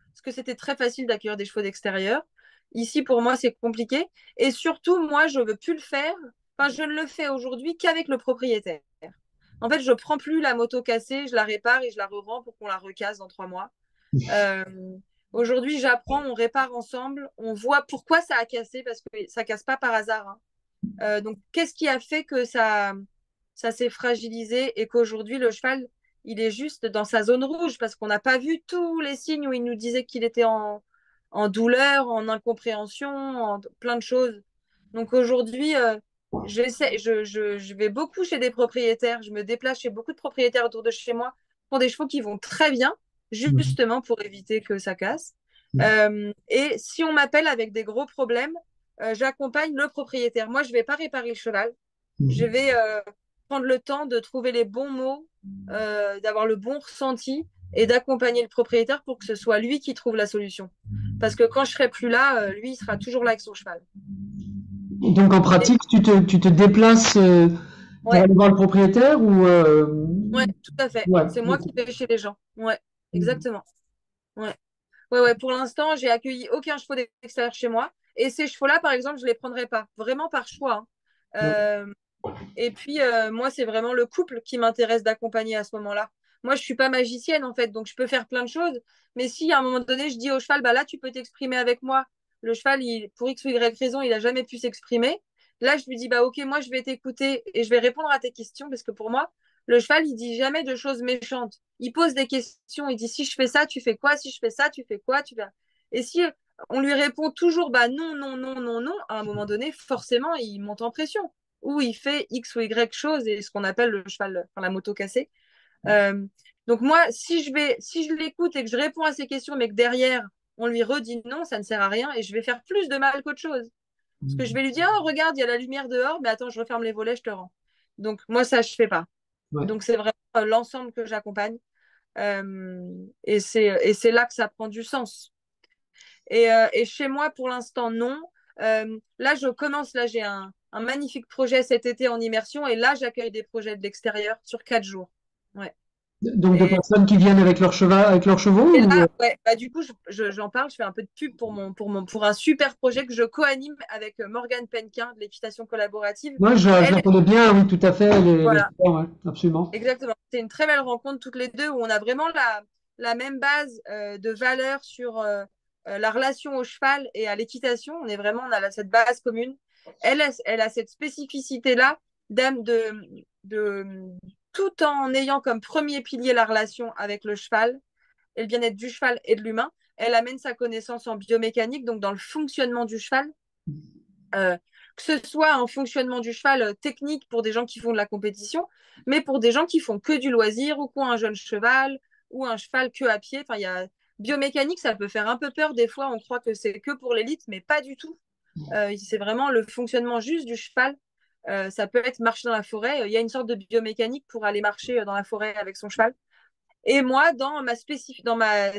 [SPEAKER 2] parce que c'était très facile d'accueillir des chevaux d'extérieur. Ici, pour moi, c'est compliqué. Et surtout, moi, je ne veux plus le faire. Enfin, je ne le fais aujourd'hui qu'avec le propriétaire. En fait, je ne prends plus la moto cassée, je la répare et je la revends pour qu'on la recasse dans 3 mois. Euh, Aujourd'hui, j'apprends, on répare ensemble, on voit pourquoi ça a cassé, parce que ça ne casse pas par hasard. Hein. Donc, qu'est-ce qui a fait que ça s'est fragilisé et qu'aujourd'hui, le cheval, il est juste dans sa zone rouge parce qu'on n'a pas vu tous les signes où il nous disait qu'il était en douleur, en incompréhension, en plein de choses. Donc, aujourd'hui, je vais beaucoup chez des propriétaires, je me déplace chez beaucoup de propriétaires autour de chez moi pour des chevaux qui vont très bien, justement pour éviter que ça casse. Et si on m'appelle avec des gros problèmes, j'accompagne le propriétaire. Moi, je ne vais pas réparer le cheval. Je vais prendre le temps de trouver les bons mots, d'avoir le bon ressenti et d'accompagner le propriétaire pour que ce soit lui qui trouve la solution. Parce que quand je serai plus là, lui, il sera toujours là avec son cheval.
[SPEAKER 1] Donc en
[SPEAKER 2] Et-
[SPEAKER 1] pratique, tu te déplaces pour
[SPEAKER 2] ouais,
[SPEAKER 1] aller voir le propriétaire ou
[SPEAKER 2] ouais, tout à fait.
[SPEAKER 1] ouais.
[SPEAKER 2] C'est moi qui vais chez les gens. Ouais, exactement. Ouais. Ouais, ouais, pour l'instant, j'ai accueilli aucun cheval d'extérieur chez moi. Et ces chevaux-là, par exemple, je ne les prendrai pas. Vraiment par choix. Hein.
[SPEAKER 1] Ouais.
[SPEAKER 2] Et puis, moi, c'est vraiment le couple qui m'intéresse d'accompagner à ce moment-là. Moi, je ne suis pas magicienne, en fait, donc je peux faire plein de choses. Mais si, à un moment donné, je dis au cheval, bah là, tu peux t'exprimer avec moi. Le cheval, pour X ou Y raison, il n'a jamais pu s'exprimer. Là, je lui dis, bah ok, moi, je vais t'écouter et je vais répondre à tes questions parce que pour moi, le cheval, il dit jamais de choses méchantes. Il pose des questions. Il dit, si je fais ça, tu fais quoi? Si je fais ça, tu fais quoi? Et si on lui répond toujours, bah non, non, non, non, non, à un moment donné, forcément, il monte en pression où il fait X ou Y chose et ce qu'on appelle le cheval, enfin, la moto cassée. Euh, donc moi, si je l'écoute et que je réponds à ses questions, mais que derrière on lui redit non, ça ne sert à rien et je vais faire plus de mal qu'autre chose. Parce que je vais lui dire, oh regarde, il y a la lumière dehors, mais attends, je referme les volets, je te rends. Donc moi, ça, je fais pas.
[SPEAKER 1] Ouais.
[SPEAKER 2] Donc c'est vraiment l'ensemble que j'accompagne. Et c'est là que ça prend du sens. Et chez moi, pour l'instant, non. Là, je commence, là, j'ai un magnifique projet cet été en immersion et là, j'accueille des projets de l'extérieur sur 4 jours. Ouais.
[SPEAKER 1] Donc de
[SPEAKER 2] Et,
[SPEAKER 1] personnes qui viennent avec leur cheval, avec leurs chevaux
[SPEAKER 2] et
[SPEAKER 1] ou
[SPEAKER 2] là, ouais, bah, du coup, j'en parle, je fais un peu de pub pour un super projet que je co-anime avec Morgane Penquin de l'équitation collaborative.
[SPEAKER 1] moi je
[SPEAKER 2] Elle,
[SPEAKER 1] la connais bien, oui, tout à fait, elle est
[SPEAKER 2] voilà,
[SPEAKER 1] super, ouais, absolument.
[SPEAKER 2] exactement. C'est une très belle rencontre toutes les deux où on a vraiment la même base de valeurs sur la relation au cheval et à l'équitation. On a cette base commune. Elle a cette spécificité-là de, tout en ayant comme premier pilier la relation avec le cheval. et le bien-être du cheval et de l'humain. Elle amène sa connaissance en biomécanique, donc dans le fonctionnement du cheval, euh, que ce soit un fonctionnement du cheval technique pour des gens qui font de la compétition, mais pour des gens qui font que du loisir ou qui ont un jeune cheval ou un cheval que à pied. Enfin, il y a biomécanique, ça peut faire un peu peur des fois. On croit que c'est que pour l'élite, mais pas du tout. C'est vraiment le fonctionnement juste du cheval. Ça peut être marcher dans la forêt. Il y a une sorte de biomécanique pour aller marcher dans la forêt avec son cheval. Et moi, dans ma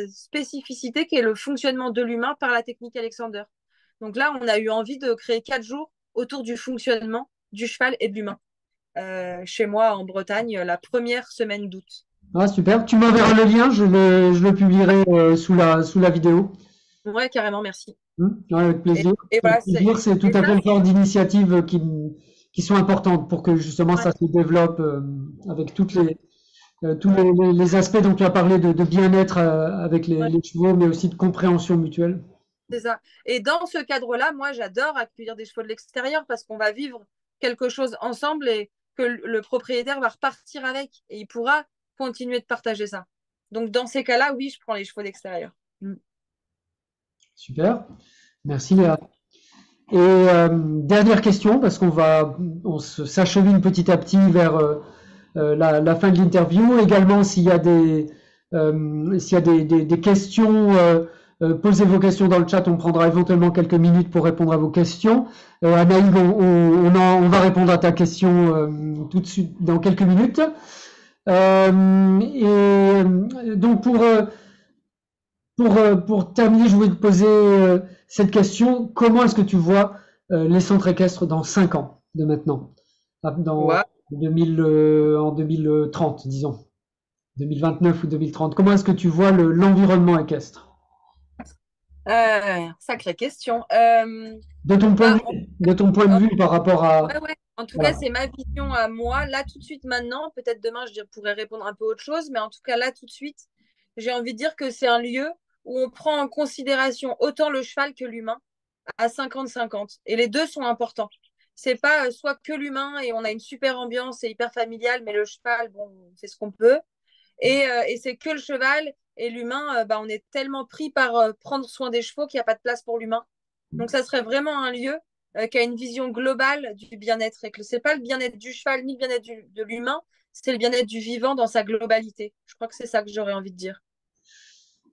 [SPEAKER 2] spécificité, qui est le fonctionnement de l'humain par la technique Alexander. Donc là, on a eu envie de créer 4 jours autour du fonctionnement du cheval et de l'humain. Chez moi, en Bretagne, la première semaine d'août.
[SPEAKER 1] Ah, super. Tu m'enverras le lien, je le publierai sous la vidéo.
[SPEAKER 2] Ouais, carrément, merci.
[SPEAKER 1] Ouais, avec plaisir.
[SPEAKER 2] Et
[SPEAKER 1] Avec
[SPEAKER 2] voilà,
[SPEAKER 1] plaisir, c'est tout
[SPEAKER 2] et
[SPEAKER 1] à
[SPEAKER 2] ça,
[SPEAKER 1] fait le genre d'initiatives qui sont importantes pour que justement
[SPEAKER 2] ouais,
[SPEAKER 1] ça se développe avec tous les aspects dont tu as parlé de bien-être avec
[SPEAKER 2] ouais,
[SPEAKER 1] les chevaux, mais aussi de compréhension mutuelle.
[SPEAKER 2] c'est ça. Et dans ce cadre-là, moi, j'adore accueillir des chevaux de l'extérieur parce qu'on va vivre quelque chose ensemble et que le propriétaire va repartir avec et il pourra continuer de partager ça. Donc, dans ces cas-là, oui, je prends les chevaux d'extérieur. Mm.
[SPEAKER 1] Super. Merci Léa. Et dernière question, parce on s'achemine petit à petit vers la fin de l'interview. Également, s'il y a des questions, posez vos questions dans le chat. On prendra éventuellement quelques minutes pour répondre à vos questions. Anaïg, on va répondre à ta question tout de suite dans quelques minutes. Donc pour terminer, je voulais te poser cette question. Comment est-ce que tu vois les centres équestres dans 5 ans de maintenant? Dans
[SPEAKER 2] Ouais.
[SPEAKER 1] 2030, disons. 2029 ou 2030. Comment est-ce que tu vois l'environnement équestre?
[SPEAKER 2] Sacrée question. Bah,
[SPEAKER 1] De ton point de vue par rapport
[SPEAKER 2] ouais,
[SPEAKER 1] à...
[SPEAKER 2] ouais. En tout cas,
[SPEAKER 1] Voilà.
[SPEAKER 2] c'est ma vision à moi. Là, tout de suite, maintenant, peut-être demain, pourrais répondre un peu autre chose, mais en tout cas, là, tout de suite, j'ai envie de dire que c'est un lieu où on prend en considération autant le cheval que l'humain à 50-50. Et les deux sont importants. C'est pas soit que l'humain et on a une super ambiance, c'est hyper familial, mais le cheval, bon, on fait ce qu'on peut. Et c'est que le cheval et l'humain, bah, on est tellement pris par prendre soin des chevaux qu'il n'y a pas de place pour l'humain. Donc, ça serait vraiment un lieu qui a une vision globale du bien-être et que ce n'est pas le bien-être du cheval ni le bien-être de l'humain, c'est le bien-être du vivant dans sa globalité. Je crois que c'est ça que j'aurais envie de dire.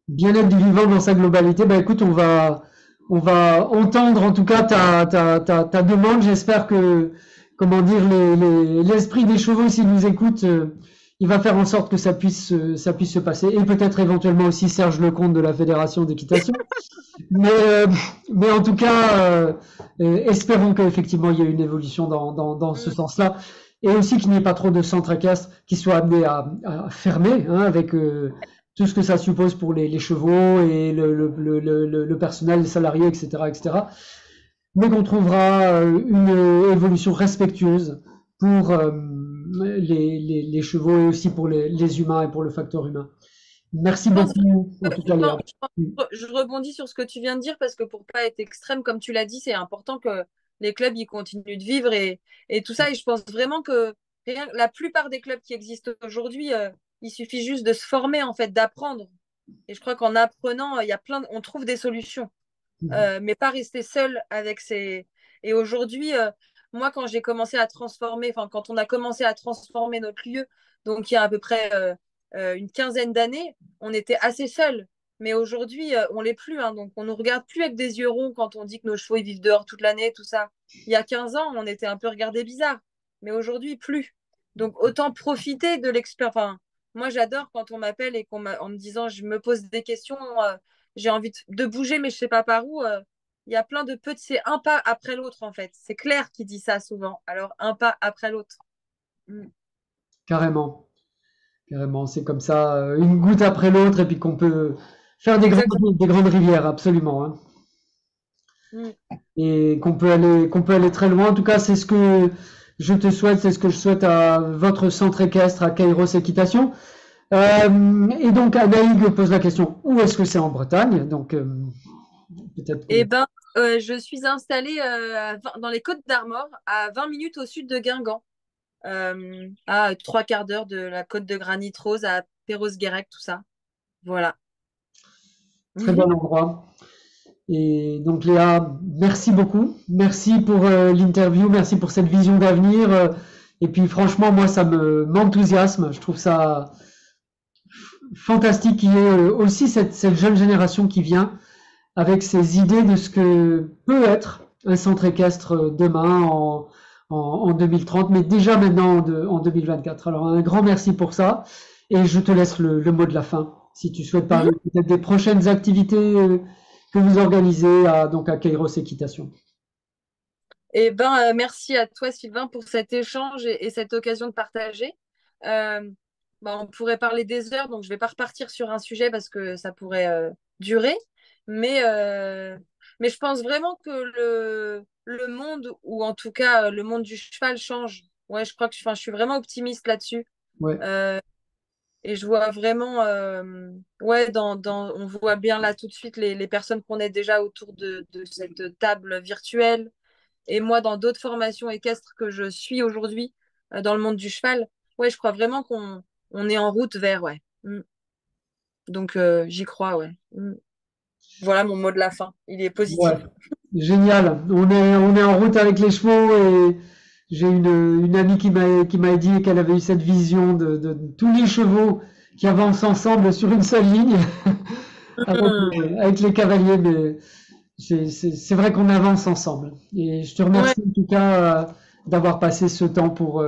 [SPEAKER 1] Bien-être du vivant dans sa globalité. Bah écoute, on va entendre en tout cas ta demande. J'espère que, comment dire, l'esprit des chevaux, s'il nous écoute, il va faire en sorte que ça puisse se passer. Et peut-être éventuellement aussi Serge Lecomte de la Fédération d'équitation. Mais, euh, mais en tout cas, espérons qu'effectivement il y ait une évolution dans ce
[SPEAKER 2] Mm.
[SPEAKER 1] sens-là. Et aussi qu'il n'y ait pas trop de centres équestres qui soient amenés à fermer, hein, avec tout ce que ça suppose pour les chevaux et le personnel, les salariés, etc., etc. Mais qu'on trouvera une évolution respectueuse pour les chevaux et aussi pour les humains et pour le facteur humain. Merci
[SPEAKER 2] Je pense
[SPEAKER 1] beaucoup, en tout cas, Léa.
[SPEAKER 2] je rebondis sur ce que tu viens de dire parce que pour pas être extrême, comme tu l'as dit, c'est important que les clubs ils continuent de vivre et tout ça. Et je pense vraiment que la plupart des clubs qui existent aujourd'hui, il suffit juste de se former, en fait, d'apprendre. Et je crois qu'en apprenant, il y a on trouve des solutions, mais pas rester seul avec ces. Et aujourd'hui, moi, quand j'ai commencé à transformer, enfin, quand on a commencé à transformer notre lieu, donc il y a à peu près une quinzaine d'années, on était assez seuls. Mais aujourd'hui, on l'est plus, hein, donc on nous regarde plus avec des yeux ronds quand on dit que nos chevaux ils vivent dehors toute l'année, tout ça. Il y a 15 ans, on était un peu regardé bizarre, mais aujourd'hui, plus. Donc autant profiter de l'expérience. Enfin, moi, j'adore quand on m'appelle et en me disant, je me pose des questions, j'ai envie de bouger, mais je sais pas par où. Il y a plein de petits, c'est un pas après l'autre en fait. C'est Claire qui dit ça souvent. Alors un pas après l'autre. Mm.
[SPEAKER 1] Carrément, carrément. C'est comme ça, une goutte après l'autre, et puis qu'on peut faire
[SPEAKER 2] Exactement.
[SPEAKER 1] des grandes rivières, absolument, hein.
[SPEAKER 2] Mm.
[SPEAKER 1] Et qu'on peut aller très loin. En tout cas, c'est ce que je te souhaite, c'est ce que je souhaite à votre centre équestre, à Kairos Équitation. Et donc, Anaïg pose la question, où est-ce que c'est en Bretagne? Donc, peut-être que...
[SPEAKER 2] Eh ben, je suis installée dans les Côtes d'Armor, à 20 minutes au sud de Guingamp, à 3/4 d'heure de la côte de Granit Rose, à Perros-Guirec, tout ça. Voilà.
[SPEAKER 1] très bon endroit. Et donc Léa, merci beaucoup. Merci pour l'interview, merci pour cette vision d'avenir. Et puis franchement, moi, ça m'enthousiasme. Je trouve ça fantastique qu'il y ait aussi cette jeune génération qui vient avec ses idées de ce que peut être un centre équestre demain en 2030, mais déjà maintenant en 2024. Alors un grand merci pour ça. Et je te laisse le mot de la fin, si tu souhaites parler peut-être des prochaines activités que vous organisez donc à Kairos Équitation.
[SPEAKER 2] Eh ben, merci à toi, Sylvain, pour cet échange et cette occasion de partager. On pourrait parler des heures, donc je ne vais pas repartir sur un sujet parce que ça pourrait durer. Mais je pense vraiment que le monde, ou en tout cas le monde du cheval change. Ouais, je crois que je suis vraiment optimiste là-dessus.
[SPEAKER 1] Ouais.
[SPEAKER 2] Et je vois vraiment, on voit bien là tout de suite les personnes qu'on est déjà autour de cette table virtuelle. Et moi, dans d'autres formations équestres que je suis aujourd'hui, dans le monde du cheval, ouais, je crois vraiment qu'on est en route vers, ouais. Donc, j'y crois, ouais. Voilà mon mot de la fin. Il est positif.
[SPEAKER 1] Ouais. Génial. On est en route avec les chevaux et j'ai une amie qui m'a dit qu'elle avait eu cette vision de tous les chevaux qui avancent ensemble sur une seule ligne avec les cavaliers, mais c'est vrai qu'on avance ensemble. Et je te remercie en tout cas d'avoir passé ce temps pour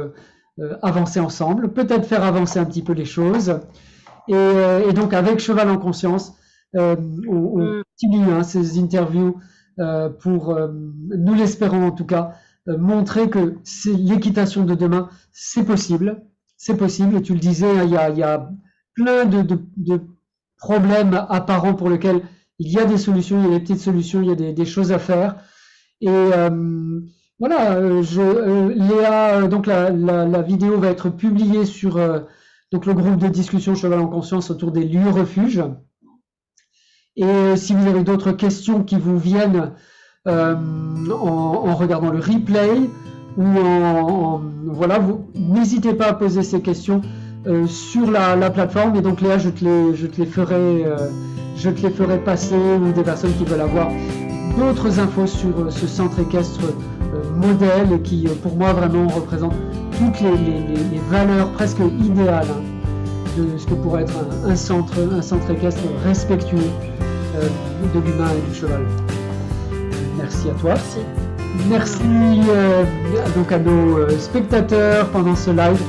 [SPEAKER 1] avancer ensemble, peut-être faire avancer un petit peu les choses. Et donc avec Cheval en Conscience, on continue ces interviews pour, nous l'espérons en tout cas, montrer que l'équitation de demain, c'est possible. C'est possible. Et tu le disais, il y a plein de problèmes apparents pour lesquels il y a des solutions, il y a des petites solutions, il y a des choses à faire. Et voilà, Léa, donc la vidéo va être publiée sur donc le groupe de discussion Cheval en Conscience autour des lieux refuges. Et si vous avez d'autres questions qui vous viennent en regardant le replay ou voilà, n'hésitez pas à poser ces questions sur la plateforme. Et donc Léa, je te les ferai passer, ou des personnes qui veulent avoir d'autres infos sur ce centre équestre modèle et qui pour moi vraiment représente toutes les valeurs presque idéales de ce que pourrait être un centre équestre respectueux de l'humain et du cheval. Merci à toi. Merci donc à nos spectateurs pendant ce live.